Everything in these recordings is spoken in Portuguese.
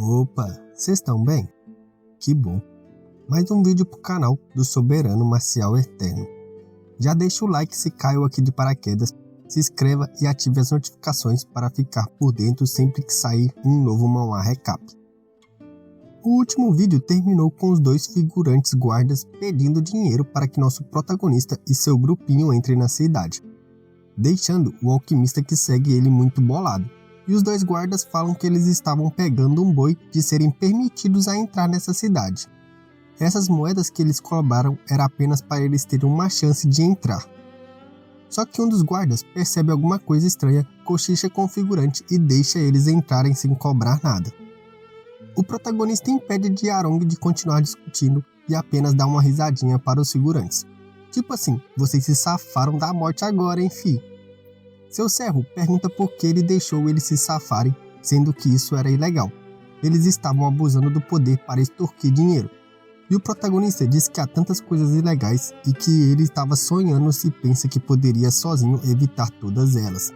Opa, vocês estão bem? Que bom. Mais um vídeo pro canal do Soberano Marcial Eterno. Já deixa o like se caiu aqui de paraquedas, se inscreva e ative as notificações para ficar por dentro sempre que sair um novo Manhwa Recap. O último vídeo terminou com os dois figurantes guardas pedindo dinheiro para que nosso protagonista e seu grupinho entrem na cidade, deixando o alquimista que segue ele muito bolado. E os dois guardas falam que eles estavam pegando um boi de serem permitidos a entrar nessa cidade. Essas moedas que eles cobraram era apenas para eles terem uma chance de entrar. Só que um dos guardas percebe alguma coisa estranha, cochicha com o figurante e deixa eles entrarem sem cobrar nada. O protagonista impede Jiarong de continuar discutindo e apenas dá uma risadinha para os figurantes. Tipo assim, vocês se safaram da morte agora, hein, fi? Seu servo pergunta por que ele deixou eles se safarem, sendo que isso era ilegal. Eles estavam abusando do poder para extorquir dinheiro. E o protagonista diz que há tantas coisas ilegais e que ele estava sonhando se pensa que poderia sozinho evitar todas elas.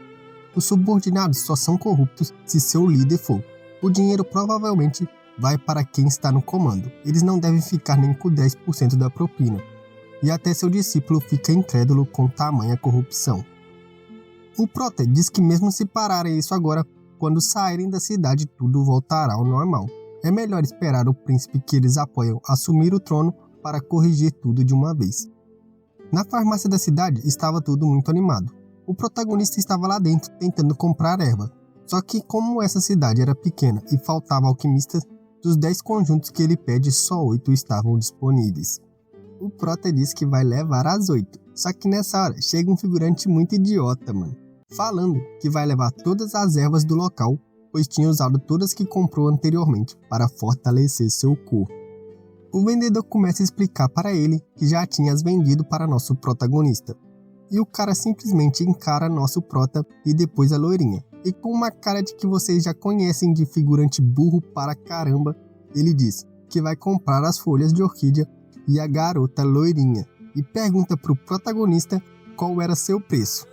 Os subordinados só são corruptos se seu líder for. O dinheiro provavelmente vai para quem está no comando. Eles não devem ficar nem com 10% da propina. E até seu discípulo fica incrédulo com tamanha corrupção. O prota diz que mesmo se pararem isso agora, quando saírem da cidade tudo voltará ao normal. É melhor esperar o príncipe que eles apoiam assumir o trono para corrigir tudo de uma vez. Na farmácia da cidade estava tudo muito animado. O protagonista estava lá dentro tentando comprar erva. Só que como essa cidade era pequena e faltava alquimistas, dos 10 conjuntos que ele pede só 8 estavam disponíveis. O prota diz que vai levar as 8, só que nessa hora chega um figurante muito idiota, mano. Falando que vai levar todas as ervas do local, pois tinha usado todas que comprou anteriormente para fortalecer seu corpo. O vendedor começa a explicar para ele que já tinha as vendido para nosso protagonista. E o cara simplesmente encara nosso prota e depois a loirinha. E com uma cara de que vocês já conhecem de figurante burro para caramba, ele diz que vai comprar as folhas de orquídea e a garota loirinha. E pergunta para o protagonista qual era seu preço.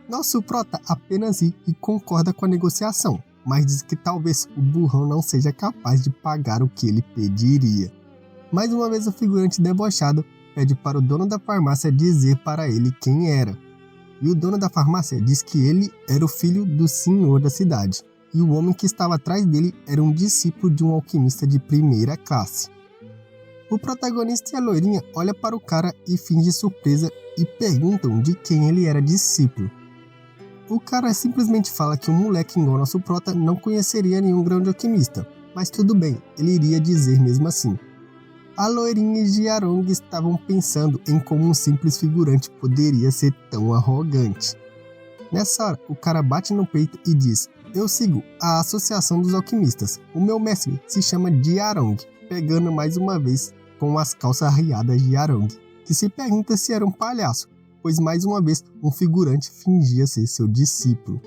Nosso prota apenas ri e concorda com a negociação, mas diz que talvez o burrão não seja capaz de pagar o que ele pediria. Mais uma vez o figurante debochado pede para o dono da farmácia dizer para ele quem era. E o dono da farmácia diz que ele era o filho do senhor da cidade, e o homem que estava atrás dele era um discípulo de um alquimista de primeira classe. O protagonista e a loirinha olham para o cara e fingem surpresa e perguntam de quem ele era discípulo. O cara simplesmente fala que um moleque igual nosso prota não conheceria nenhum grande alquimista, mas tudo bem, ele iria dizer mesmo assim. A loirinha e Jiarong estavam pensando em como um simples figurante poderia ser tão arrogante. Nessa hora, o cara bate no peito e diz: eu sigo a Associação dos Alquimistas, o meu mestre se chama Jiarong, pegando mais uma vez com as calças arriadas de Jiarong, que se pergunta se era um palhaço, pois mais uma vez um figurante fingia ser seu discípulo.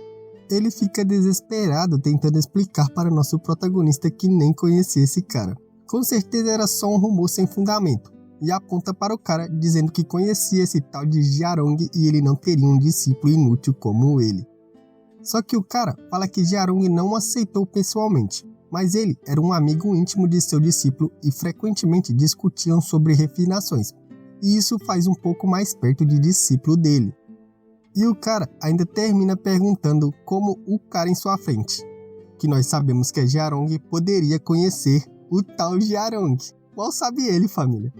Ele fica desesperado tentando explicar para nosso protagonista que nem conhecia esse cara. Com certeza era só um rumor sem fundamento, e aponta para o cara dizendo que conhecia esse tal de Jiarong e ele não teria um discípulo inútil como ele. Só que o cara fala que Jiarong não o aceitou pessoalmente, mas ele era um amigo íntimo de seu discípulo e frequentemente discutiam sobre refinações, e isso faz um pouco mais perto de discípulo dele. E o cara ainda termina perguntando como o cara em sua frente, que nós sabemos que a Jiarong poderia conhecer o tal Jiarong. Mal sabe ele, família.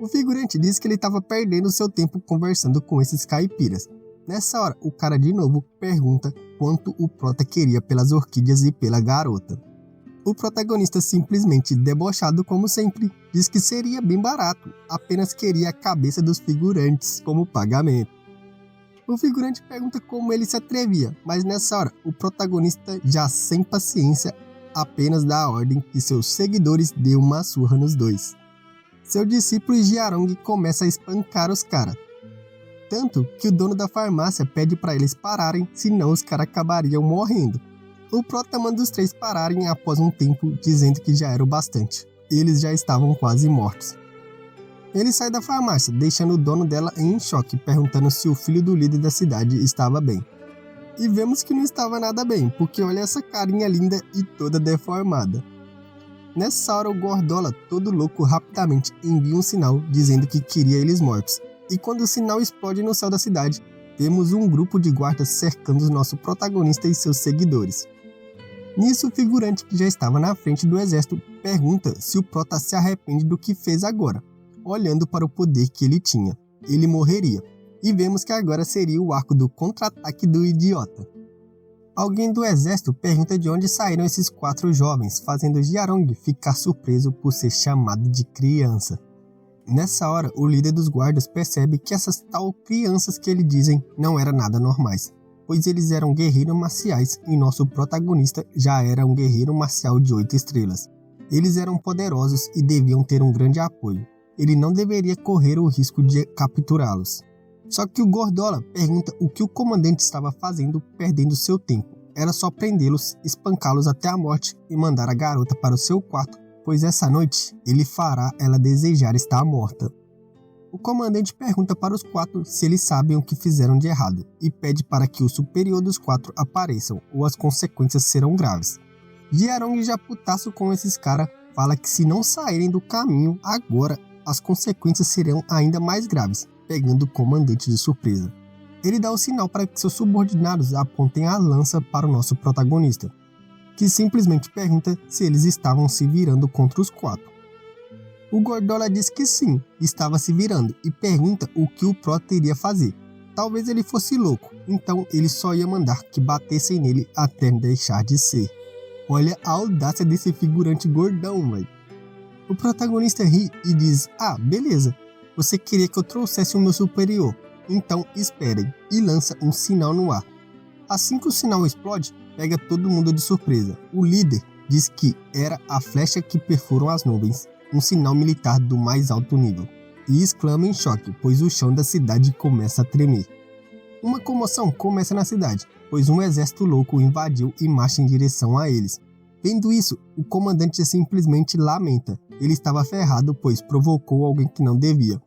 O figurante diz que ele estava perdendo seu tempo conversando com esses caipiras. Nessa hora, o cara de novo pergunta quanto o prota queria pelas orquídeas e pela garota. O protagonista, simplesmente debochado como sempre, diz que seria bem barato, apenas queria a cabeça dos figurantes como pagamento. O figurante pergunta como ele se atrevia, mas nessa hora, o protagonista, já sem paciência, apenas dá a ordem que seus seguidores dêem uma surra nos dois. Seu discípulo Jiarong começa a espancar os caras. Tanto que o dono da farmácia pede para eles pararem, senão os caras acabariam morrendo. O prota manda os 3 pararem após um tempo, dizendo que já era o bastante. Eles já estavam quase mortos. Ele sai da farmácia, deixando o dono dela em choque, perguntando se o filho do líder da cidade estava bem. E vemos que não estava nada bem, porque olha essa carinha linda e toda deformada. Nessa hora o Gordola, todo louco, rapidamente envia um sinal dizendo que queria eles mortos. E quando o sinal explode no céu da cidade, temos um grupo de guardas cercando o nosso protagonista e seus seguidores. Nisso, o figurante que já estava na frente do exército pergunta se o Prota se arrepende do que fez agora. Olhando para o poder que ele tinha, ele morreria. E vemos que agora seria o arco do contra-ataque do idiota. Alguém do exército pergunta de onde saíram esses 4 jovens, fazendo Jiarong ficar surpreso por ser chamado de criança. Nessa hora, o líder dos guardas percebe que essas tal crianças que eles dizem não eram nada normais, pois eles eram guerreiros marciais e nosso protagonista já era um guerreiro marcial de 8 estrelas. Eles eram poderosos e deviam ter um grande apoio. Ele não deveria correr o risco de capturá-los. Só que o Gordola pergunta o que o comandante estava fazendo perdendo seu tempo. Era só prendê-los, espancá-los até a morte e mandar a garota para o seu quarto, pois essa noite ele fará ela desejar estar morta. O comandante pergunta para os 4 se eles sabem o que fizeram de errado e pede para que o superior dos 4 apareçam ou as consequências serão graves. Jiarong, já putaço com esses caras, fala que se não saírem do caminho agora, as consequências serão ainda mais graves, pegando o comandante de surpresa. Ele dá o sinal para que seus subordinados apontem a lança para o nosso protagonista, que simplesmente pergunta se eles estavam se virando contra os 4. O Gordola diz que sim, estava se virando e pergunta o que o Prota iria fazer. Talvez ele fosse louco, então ele só ia mandar que batessem nele até deixar de ser. Olha a audácia desse figurante gordão, velho. O protagonista ri e diz: beleza, você queria que eu trouxesse o meu superior, então esperem, e lança um sinal no ar. Assim que o sinal explode, pega todo mundo de surpresa. O líder diz que era a flecha que perfurou as nuvens, um sinal militar do mais alto nível, e exclama em choque, pois o chão da cidade começa a tremer. Uma comoção começa na cidade, pois um exército louco invadiu e marcha em direção a eles. Vendo isso, o comandante simplesmente lamenta. Ele estava ferrado, pois provocou alguém que não devia.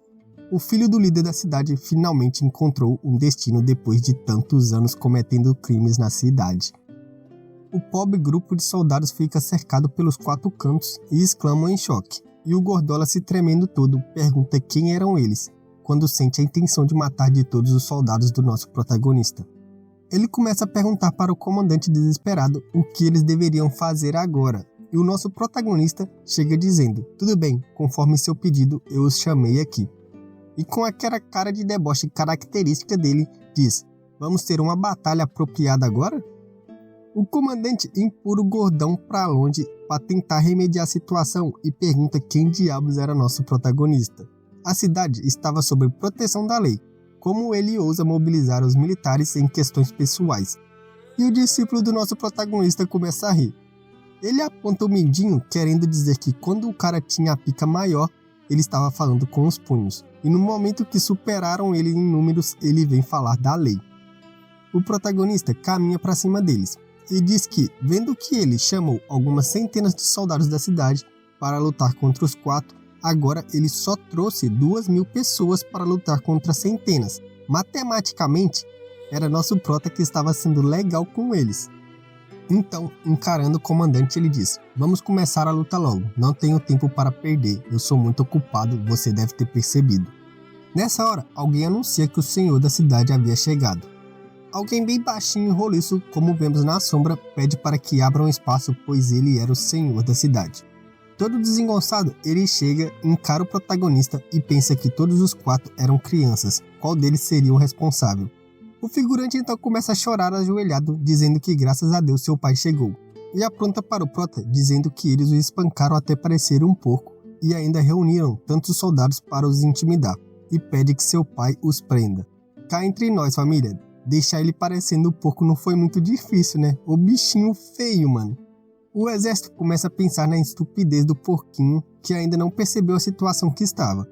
O filho do líder da cidade finalmente encontrou um destino depois de tantos anos cometendo crimes na cidade. O pobre grupo de soldados fica cercado pelos 4 cantos e exclamam em choque. E o Gordola, se tremendo todo, pergunta quem eram eles, quando sente a intenção de matar de todos os soldados do nosso protagonista. Ele começa a perguntar para o comandante desesperado o que eles deveriam fazer agora, e o nosso protagonista chega dizendo: tudo bem, conforme seu pedido eu os chamei aqui. E com aquela cara de deboche característica dele, diz: vamos ter uma batalha apropriada agora? O comandante empurra o gordão para longe para tentar remediar a situação e pergunta quem diabos era nosso protagonista. A cidade estava sob proteção da lei. Como ele ousa mobilizar os militares em questões pessoais? E o discípulo do nosso protagonista começa a rir. Ele aponta o mindinho, querendo dizer que quando o cara tinha a pica maior, ele estava falando com os punhos. E no momento que superaram ele em números, ele vem falar da lei. O protagonista caminha para cima deles e diz que, vendo que ele chamou algumas centenas de soldados da cidade para lutar contra os 4, agora ele só trouxe 2.000 pessoas para lutar contra centenas. Matematicamente, era nosso prota que estava sendo legal com eles. Então, encarando o comandante, ele diz: vamos começar a luta logo, não tenho tempo para perder, eu sou muito ocupado, você deve ter percebido. Nessa hora, alguém anuncia que o senhor da cidade havia chegado. Alguém bem baixinho e roliço, como vemos na sombra, pede para que abram espaço, pois ele era o senhor da cidade. Todo desengonçado, ele chega, encara o protagonista e pensa que todos os 4 eram crianças, qual deles seria o responsável. O figurante então começa a chorar ajoelhado, dizendo que graças a Deus seu pai chegou, e apronta para o prota, dizendo que eles o espancaram até parecer um porco, e ainda reuniram tantos soldados para os intimidar, e pede que seu pai os prenda. Cá entre nós, família, deixar ele parecendo um porco não foi muito difícil, né? O bichinho feio, mano. O exército começa a pensar na estupidez do porquinho, que ainda não percebeu a situação que estava.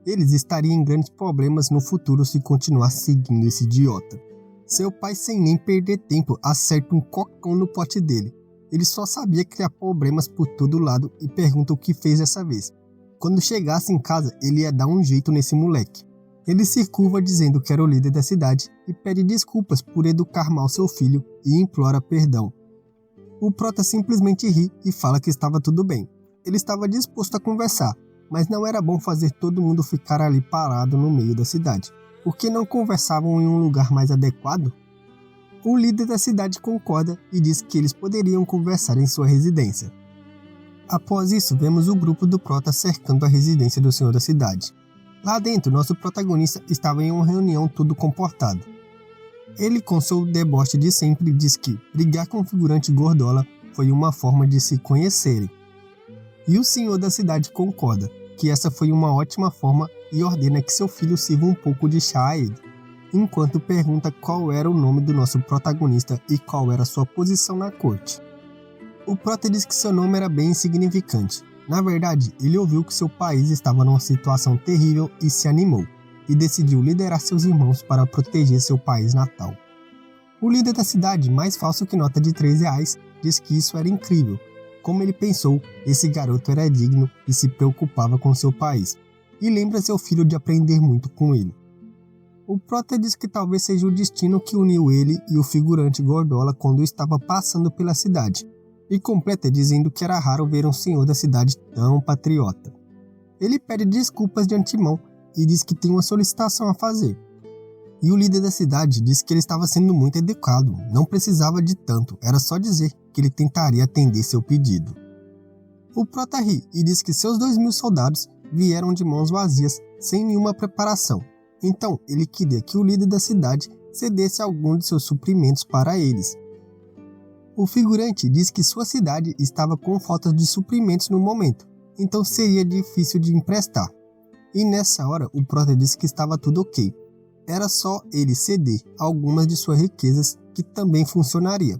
Eles estariam em grandes problemas no futuro se continuar seguindo esse idiota. Seu pai, sem nem perder tempo, acerta um cocão no pote dele. Ele só sabia criar problemas por todo lado e pergunta o que fez dessa vez. Quando chegasse em casa, ele ia dar um jeito nesse moleque. Ele se curva dizendo que era o líder da cidade e pede desculpas por educar mal seu filho e implora perdão. O prota simplesmente ri e fala que estava tudo bem. Ele estava disposto a conversar, mas não era bom fazer todo mundo ficar ali parado no meio da cidade. Por que não conversavam em um lugar mais adequado? O líder da cidade concorda e diz que eles poderiam conversar em sua residência. Após isso, vemos o grupo do Prota cercando a residência do senhor da cidade. Lá dentro, nosso protagonista estava em uma reunião todo comportado. Ele, com seu deboche de sempre, diz que brigar com o figurante Gordola foi uma forma de se conhecerem. E o senhor da cidade concorda que essa foi uma ótima forma e ordena que seu filho sirva um pouco de chá a ele, enquanto pergunta qual era o nome do nosso protagonista e qual era sua posição na corte. O Prota diz que seu nome era bem insignificante. Na verdade, ele ouviu que seu país estava numa situação terrível e se animou, e decidiu liderar seus irmãos para proteger seu país natal. O líder da cidade, mais falso que nota de R$3, diz que isso era incrível. Como ele pensou, esse garoto era digno e se preocupava com seu país, e lembra seu filho de aprender muito com ele. O Prota diz que talvez seja o destino que uniu ele e o figurante Gordola quando estava passando pela cidade, e completa dizendo que era raro ver um senhor da cidade tão patriota. Ele pede desculpas de antemão e diz que tem uma solicitação a fazer. E o líder da cidade diz que ele estava sendo muito educado, não precisava de tanto, era só dizer que ele tentaria atender seu pedido. O Prota ri e diz que seus 2.000 soldados vieram de mãos vazias, sem nenhuma preparação. Então ele queria que o líder da cidade cedesse algum de seus suprimentos para eles. O figurante diz que sua cidade estava com falta de suprimentos no momento, então seria difícil de emprestar. E nessa hora o Prota disse que estava tudo ok. Era só ele ceder algumas de suas riquezas que também funcionaria.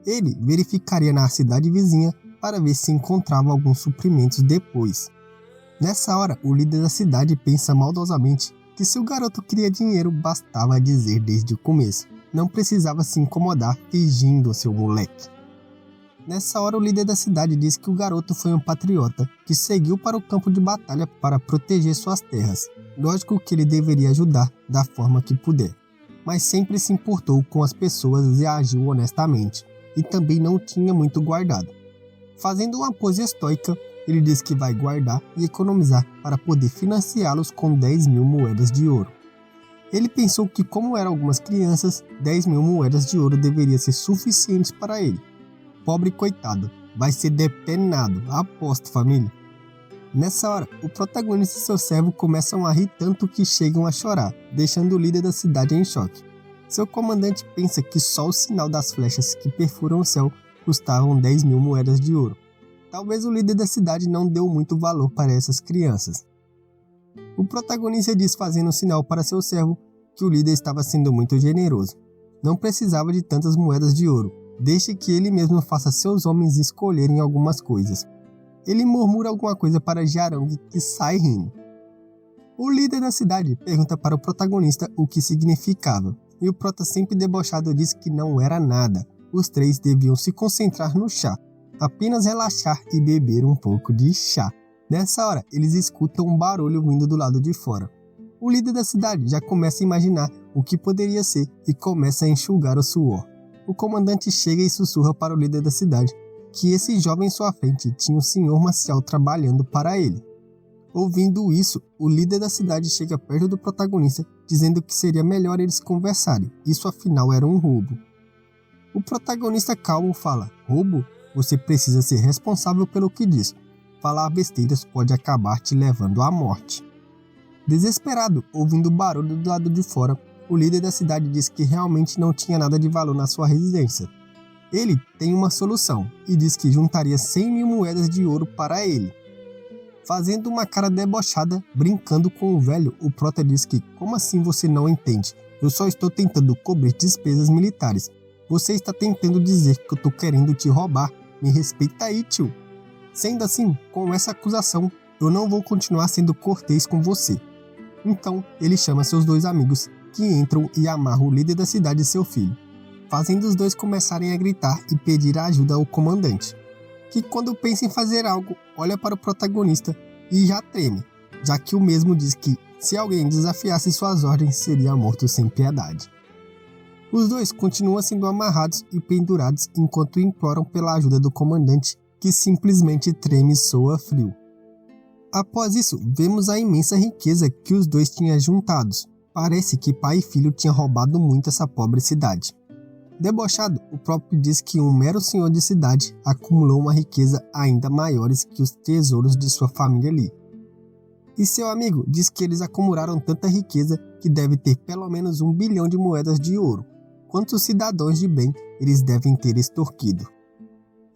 Ele verificaria na cidade vizinha para ver se encontrava alguns suprimentos depois. Nessa hora, o líder da cidade pensa maldosamente que se o garoto queria dinheiro, bastava dizer desde o começo. Não precisava se incomodar fingindo seu moleque. Nessa hora, o líder da cidade diz que o garoto foi um patriota que seguiu para o campo de batalha para proteger suas terras. Lógico que ele deveria ajudar da forma que puder, mas sempre se importou com as pessoas e agiu honestamente, e também não tinha muito guardado. Fazendo uma pose estoica, ele diz que vai guardar e economizar para poder financiá-los com 10.000 moedas de ouro. Ele pensou que, como eram algumas crianças, 10.000 moedas de ouro deveria ser suficientes para ele. Pobre coitado, vai ser depenado, aposto, família. Nessa hora, o protagonista e seu servo começam a rir tanto que chegam a chorar, deixando o líder da cidade em choque. Seu comandante pensa que só o sinal das flechas que perfuram o céu custavam 10.000 moedas de ouro. Talvez o líder da cidade não deu muito valor para essas crianças. O protagonista diz, fazendo um sinal para seu servo, que o líder estava sendo muito generoso. Não precisava de tantas moedas de ouro. Deixe que ele mesmo faça seus homens escolherem algumas coisas. Ele murmura alguma coisa para Jarang, que sai rindo. O líder da cidade pergunta para o protagonista o que significava, e o Prota, sempre debochado, diz que não era nada. Os três deviam se concentrar no chá, apenas relaxar e beber um pouco de chá. Nessa hora, eles escutam um barulho vindo do lado de fora. O líder da cidade já começa a imaginar o que poderia ser e começa a enxugar o suor. O comandante chega e sussurra para o líder da cidade que esse jovem em sua frente tinha um senhor marcial trabalhando para ele. Ouvindo isso, o líder da cidade chega perto do protagonista, dizendo que seria melhor eles conversarem, isso afinal era um roubo. O protagonista calmo fala: roubo? Você precisa ser responsável pelo que diz. Falar besteiras pode acabar te levando à morte. Desesperado, ouvindo o barulho do lado de fora, o líder da cidade diz que realmente não tinha nada de valor na sua residência. Ele tem uma solução e diz que juntaria 100.000 moedas de ouro para ele. Fazendo uma cara debochada, brincando com o velho, o Prota diz que, como assim você não entende? Eu só estou tentando cobrir despesas militares. Você está tentando dizer que eu estou querendo te roubar. Me respeita aí, tio. Sendo assim, com essa acusação, eu não vou continuar sendo cortês com você. Então, ele chama seus dois amigos, que entram e amarram o líder da cidade e seu filho, fazendo os dois começarem a gritar e pedir ajuda ao comandante, que, quando pensa em fazer algo, olha para o protagonista e já treme, já que o mesmo diz que, se alguém desafiasse suas ordens, seria morto sem piedade. Os dois continuam sendo amarrados e pendurados enquanto imploram pela ajuda do comandante, que simplesmente treme e soa frio. Após isso, vemos a imensa riqueza que os dois tinham juntados. Parece que pai e filho tinham roubado muito essa pobre cidade. Debochado, o próprio diz que um mero senhor de cidade acumulou uma riqueza ainda maiores que os tesouros de sua família ali. E seu amigo diz que eles acumularam tanta riqueza que deve ter pelo menos 1 bilhão de moedas de ouro. Quantos cidadãos de bem eles devem ter extorquido?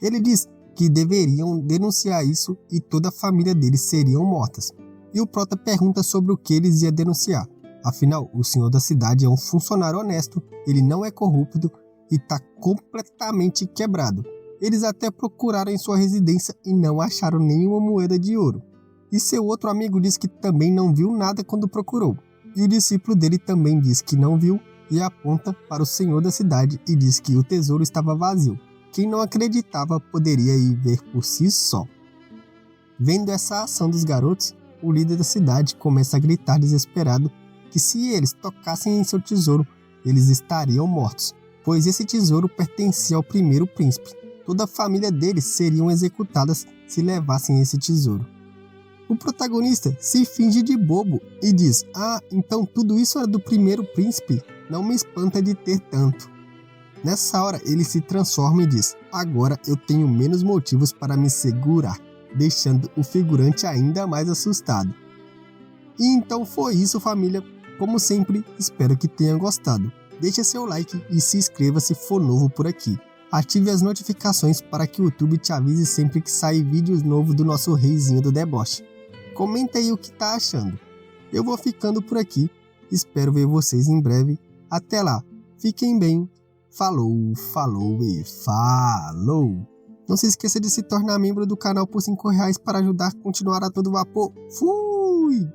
Ele diz que deveriam denunciar isso e toda a família deles seriam mortas. E o prota pergunta sobre o que eles iam denunciar. Afinal, o senhor da cidade é um funcionário honesto, ele não é corrupto e está completamente quebrado. Eles até procuraram em sua residência e não acharam nenhuma moeda de ouro. E seu outro amigo diz que também não viu nada quando procurou. E o discípulo dele também diz que não viu e aponta para o senhor da cidade e diz que o tesouro estava vazio. Quem não acreditava poderia ir ver por si só. Vendo essa ação dos garotos, o líder da cidade começa a gritar desesperado que se eles tocassem em seu tesouro, eles estariam mortos, pois esse tesouro pertencia ao primeiro príncipe. Toda a família deles seriam executadas se levassem esse tesouro. O protagonista se finge de bobo e diz: então tudo isso era do primeiro príncipe? Não me espanta de ter tanto. Nessa hora ele se transforma e diz: agora eu tenho menos motivos para me segurar, deixando o figurante ainda mais assustado. E então foi isso, família. Como sempre, espero que tenham gostado. Deixe seu like e se inscreva se for novo por aqui. Ative as notificações para que o YouTube te avise sempre que sair vídeos novos do nosso reizinho do deboche. Comenta aí o que tá achando. Eu vou ficando por aqui. Espero ver vocês em breve. Até lá. Fiquem bem. Falou, falou e falou! Não se esqueça de se tornar membro do canal por R$5 para ajudar a continuar a todo vapor. Fui!